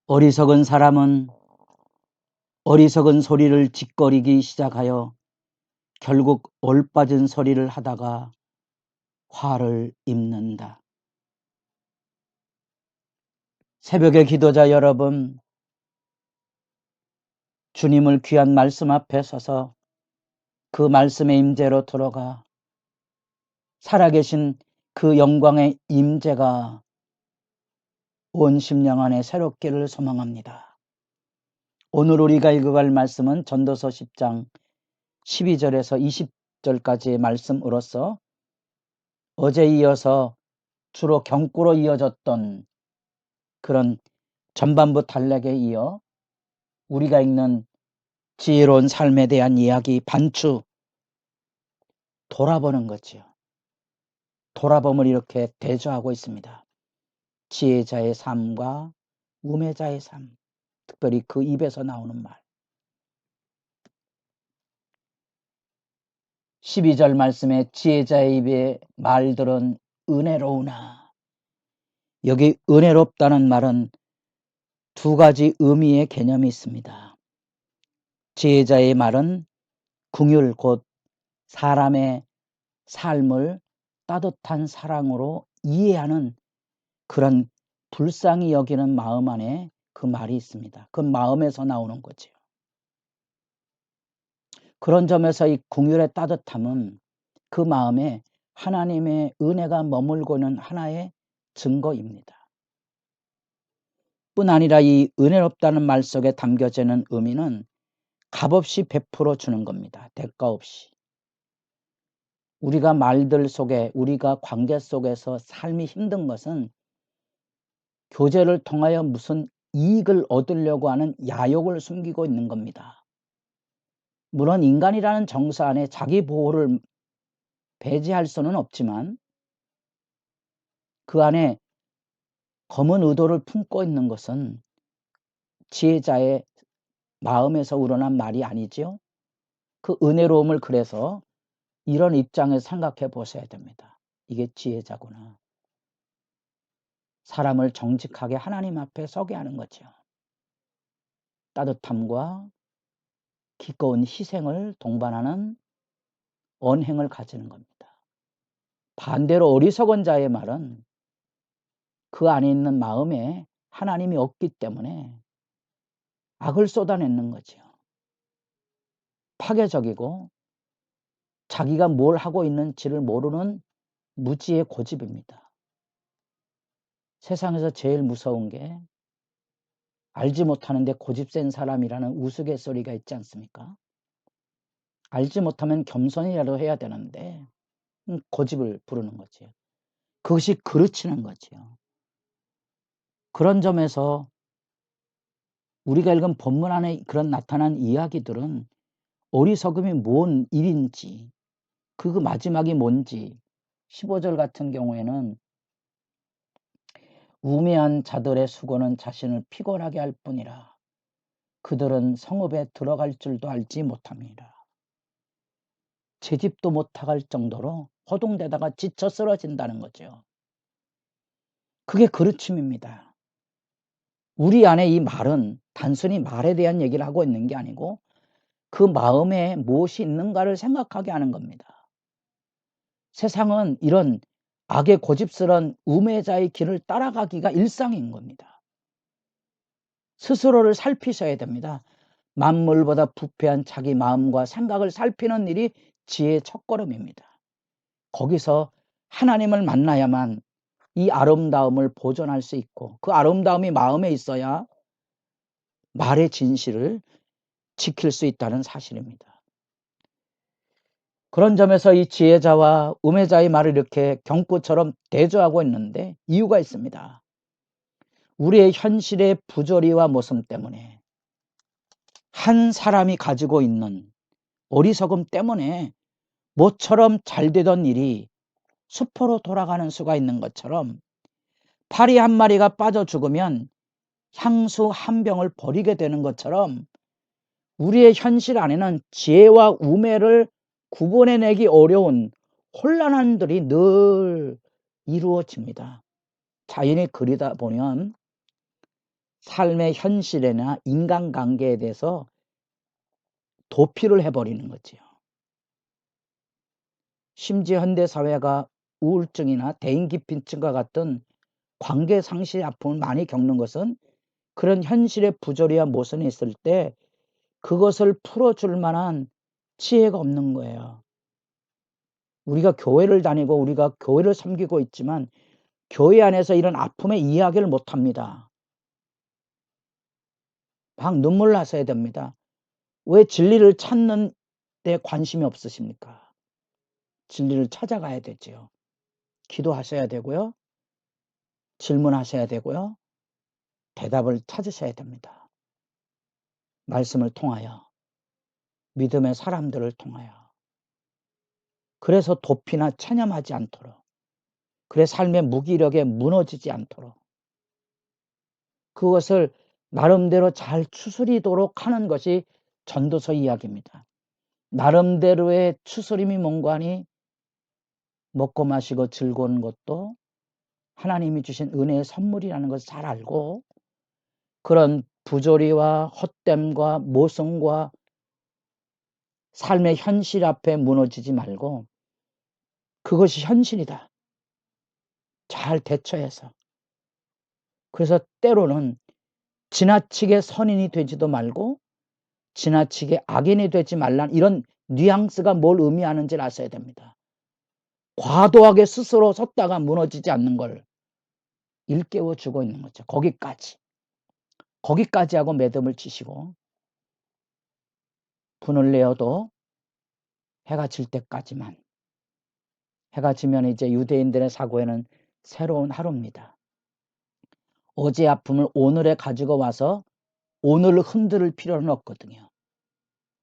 어리석은 사람은 어리석은 소리를 짓거리기 시작하여 결국 올빠진 소리를 하다가 화를 입는다. 새벽의 기도자 여러분, 주님을 귀한 말씀 앞에 서서 그 말씀의 임재로 들어가 살아계신 그 영광의 임재가 온 심령 안에 새롭기를 소망합니다. 오늘 우리가 읽어갈 말씀은 전도서 10장 12절에서 20절까지의 말씀으로서 어제 이어서 주로 경구로 이어졌던 그런 전반부 단락에 이어 우리가 읽는 지혜로운 삶에 대한 이야기 반추 돌아보는 거지요. 돌아봄을 이렇게 대조하고 있습니다. 지혜자의 삶과 우매자의 삶, 특별히 그 입에서 나오는 말. 12절 말씀에 지혜자의 입의 말들은 은혜로우나, 여기 은혜롭다는 말은 두 가지 의미의 개념이 있습니다. 지혜자의 말은 긍휼 곧 사람의 삶을 따뜻한 사랑으로 이해하는 그런 불쌍히 여기는 마음 안에 그 말이 있습니다. 그 마음에서 나오는 거죠. 그런 점에서 이 긍휼의 따뜻함은 그 마음에 하나님의 은혜가 머물고 있는 하나의 증거입니다. 뿐 아니라 이 은혜롭다는 말 속에 담겨지는 의미는 값없이 베풀어 주는 겁니다. 대가 없이. 우리가 말들 속에, 우리가 관계 속에서 삶이 힘든 것은 교제를 통하여 무슨 이익을 얻으려고 하는 야욕을 숨기고 있는 겁니다. 물론 인간이라는 정서 안에 자기 보호를 배제할 수는 없지만 그 안에 검은 의도를 품고 있는 것은 지혜자의 마음에서 우러난 말이 아니지요. 그 은혜로움을 그래서 이런 입장에서 생각해 보셔야 됩니다. 이게 지혜자구나. 사람을 정직하게 하나님 앞에 서게 하는 거죠. 따뜻함과 기꺼운 희생을 동반하는 언행을 가지는 겁니다. 반대로 어리석은 자의 말은 그 안에 있는 마음에 하나님이 없기 때문에 악을 쏟아내는 거죠. 파괴적이고 자기가 뭘 하고 있는지를 모르는 무지의 고집입니다. 세상에서 제일 무서운 게 알지 못하는데 고집 센 사람이라는 우스갯소리가 있지 않습니까? 알지 못하면 겸손이라도 해야 되는데 고집을 부르는 거죠. 그것이 그르치는 거죠. 그런 점에서 우리가 읽은 본문 안에 그런 나타난 이야기들은 어리석음이 뭔 일인지, 그 마지막이 뭔지, 15절 같은 경우에는 우매한 자들의 수고는 자신을 피곤하게 할 뿐이라 그들은 성읍에 들어갈 줄도 알지 못함이라. 채집도 못할 정도로 허둥대다가 지쳐 쓰러진다는 거죠. 그게 그르침입니다. 우리 안에 이 말은 단순히 말에 대한 얘기를 하고 있는 게 아니고 그 마음에 무엇이 있는가를 생각하게 하는 겁니다. 세상은 이런 악의 고집스러운 우매자의 길을 따라가기가 일상인 겁니다. 스스로를 살피셔야 됩니다. 만물보다 부패한 자기 마음과 생각을 살피는 일이 지혜의 첫걸음입니다. 거기서 하나님을 만나야만 이 아름다움을 보존할 수 있고 그 아름다움이 마음에 있어야 말의 진실을 지킬 수 있다는 사실입니다. 그런 점에서 이 지혜자와 우매자의 말을 이렇게 경구처럼 대조하고 있는데 이유가 있습니다. 우리의 현실의 부조리와 모습 때문에 한 사람이 가지고 있는 어리석음 때문에 모처럼 잘 되던 일이 수포로 돌아가는 수가 있는 것처럼 파리 한 마리가 빠져 죽으면 향수 한 병을 버리게 되는 것처럼 우리의 현실 안에는 지혜와 우매를 구분해내기 어려운 혼란함들이 늘 이루어집니다. 자연히 그리다 보면 삶의 현실이나 인간관계에 대해서 도피를 해버리는 거지요. 심지어 현대사회가 우울증이나 대인기피증과 같은 관계상실의 아픔을 많이 겪는 것은 그런 현실의 부조리와 모순이 있을 때 그것을 풀어줄 만한 지혜가 없는 거예요. 우리가 교회를 다니고 우리가 교회를 섬기고 있지만 교회 안에서 이런 아픔의 이야기를 못합니다. 막 눈물 나셔야 됩니다. 왜 진리를 찾는 데 관심이 없으십니까? 진리를 찾아가야 되지요. 기도하셔야 되고요. 질문하셔야 되고요. 대답을 찾으셔야 됩니다. 말씀을 통하여, 믿음의 사람들을 통하여. 그래서 도피나 체념하지 않도록, 그래 삶의 무기력에 무너지지 않도록, 그것을 나름대로 잘 추스리도록 하는 것이 전도서 이야기입니다. 나름대로의 추스림이 뭔가 하니 먹고 마시고 즐거운 것도 하나님이 주신 은혜의 선물이라는 것을 잘 알고 그런 부조리와 헛됨과 모성과 삶의 현실 앞에 무너지지 말고 그것이 현실이다. 잘 대처해서. 그래서 때로는 지나치게 선인이 되지도 말고 지나치게 악인이 되지 말라는 이런 뉘앙스가 뭘 의미하는지를 아셔야 됩니다. 과도하게 스스로 섰다가 무너지지 않는 걸 일깨워 주고 있는 거죠. 거기까지 하고 매듭을 치시고 분을 내어도 해가 질 때까지만. 해가 지면 이제 유대인들의 사고에는 새로운 하루입니다. 어제 아픔을 오늘에 가지고 와서 오늘을 흔들 필요는 없거든요.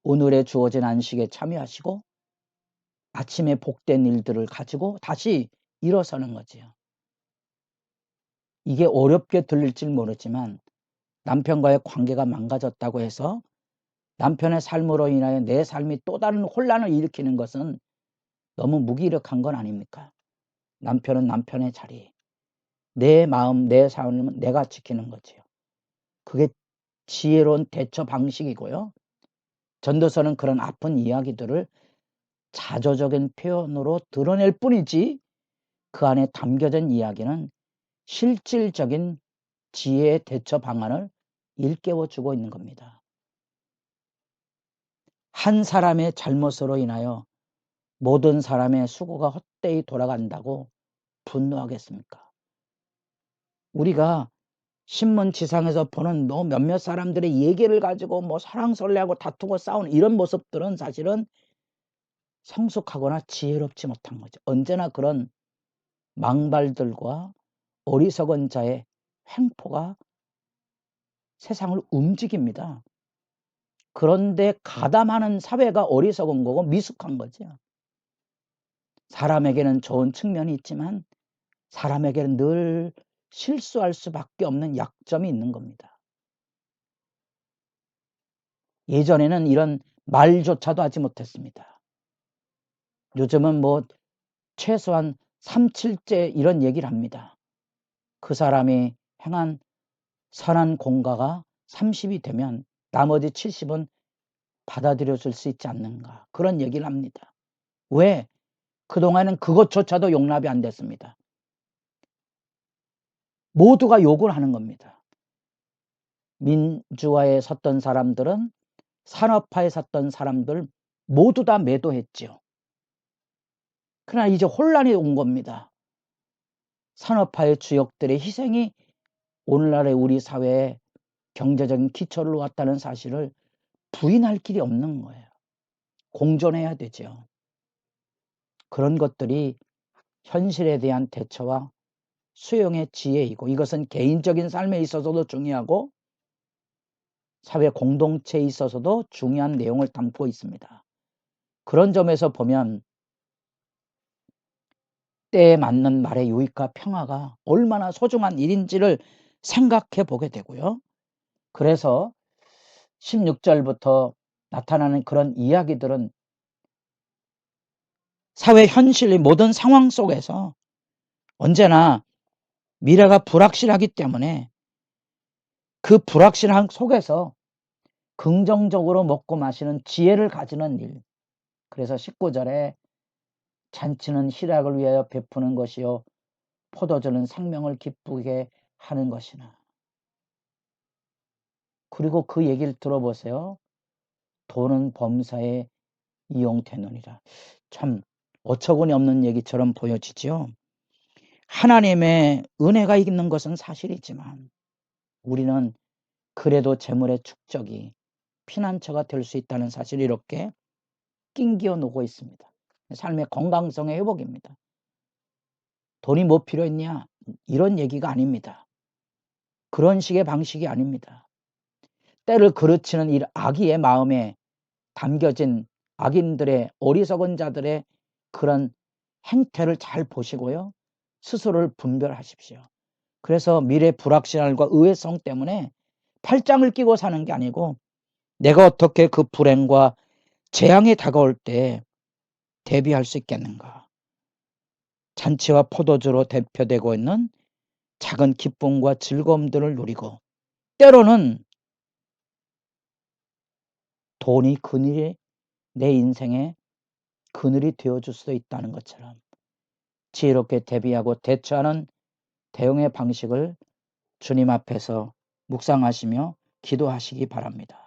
오늘에 주어진 안식에 참여하시고 아침에 복된 일들을 가지고 다시 일어서는 거지요. 이게 어렵게 들릴지 모르지만 남편과의 관계가 망가졌다고 해서 남편의 삶으로 인하여 내 삶이 또 다른 혼란을 일으키는 것은 너무 무기력한 건 아닙니까? 남편은 남편의 자리, 내 마음, 내 삶은 내가 지키는 거지요. 그게 지혜로운 대처 방식이고요. 전도서는 그런 아픈 이야기들을 자조적인 표현으로 드러낼 뿐이지 그 안에 담겨진 이야기는 실질적인 지혜의 대처 방안을 일깨워주고 있는 겁니다. 한 사람의 잘못으로 인하여 모든 사람의 수고가 헛되이 돌아간다고 분노하겠습니까? 우리가 신문지상에서 보는 몇몇 사람들의 얘기를 가지고 설랑설레하고 다투고 싸우는 이런 모습들은 사실은 성숙하거나 지혜롭지 못한 거죠. 언제나 그런 망발들과 어리석은 자의 횡포가 세상을 움직입니다. 그런데 가담하는 사회가 어리석은 거고 미숙한 거죠. 사람에게는 좋은 측면이 있지만 사람에게는 늘 실수할 수밖에 없는 약점이 있는 겁니다. 예전에는 이런 말조차도 하지 못했습니다. 요즘은 최소한 3, 7째 이런 얘기를 합니다. 그 사람이 행한 선한 공과가 30이 되면 나머지 70은 받아들여 줄 수 있지 않는가. 그런 얘기를 합니다. 왜? 그동안은 그것조차도 용납이 안 됐습니다. 모두가 욕을 하는 겁니다. 민주화에 섰던 사람들은 산업화에 섰던 사람들 모두 다 매도했죠. 그러나 이제 혼란이 온 겁니다. 산업화의 주역들의 희생이 오늘날의 우리 사회에 경제적인 기초를 놓았다는 사실을 부인할 길이 없는 거예요. 공존해야 되죠. 그런 것들이 현실에 대한 대처와 수용의 지혜이고 이것은 개인적인 삶에 있어서도 중요하고 사회 공동체에 있어서도 중요한 내용을 담고 있습니다. 그런 점에서 보면 때에 맞는 말의 유익과 평화가 얼마나 소중한 일인지를 생각해 보게 되고요. 그래서 16절부터 나타나는 그런 이야기들은 사회 현실의 모든 상황 속에서 언제나 미래가 불확실하기 때문에 그 불확실함 속에서 긍정적으로 먹고 마시는 지혜를 가지는 일. 그래서 19절에 잔치는 희락을 위하여 베푸는 것이요 포도주는 생명을 기쁘게 하는 것이나. 그리고 그 얘기를 들어보세요. 돈은 범사에 이용되느니라. 참 어처구니 없는 얘기처럼 보여지죠. 하나님의 은혜가 있는 것은 사실이지만 우리는 그래도 재물의 축적이 피난처가 될 수 있다는 사실을 이렇게 낑겨 놓고 있습니다. 삶의 건강성의 회복입니다. 돈이 뭐 필요했냐? 이런 얘기가 아닙니다. 그런 식의 방식이 아닙니다. 때를 그르치는 이 악의의 마음에 담겨진 악인들의 어리석은 자들의 그런 행태를 잘 보시고요. 스스로를 분별하십시오. 그래서 미래 불확실함과 의외성 때문에 팔짱을 끼고 사는 게 아니고 내가 어떻게 그 불행과 재앙이 다가올 때 대비할 수 있겠는가. 잔치와 포도주로 대표되고 있는 작은 기쁨과 즐거움들을 누리고 때로는 돈이 그늘이 내 인생의 그늘이 되어줄 수도 있다는 것처럼 지혜롭게 대비하고 대처하는 대응의 방식을 주님 앞에서 묵상하시며 기도하시기 바랍니다.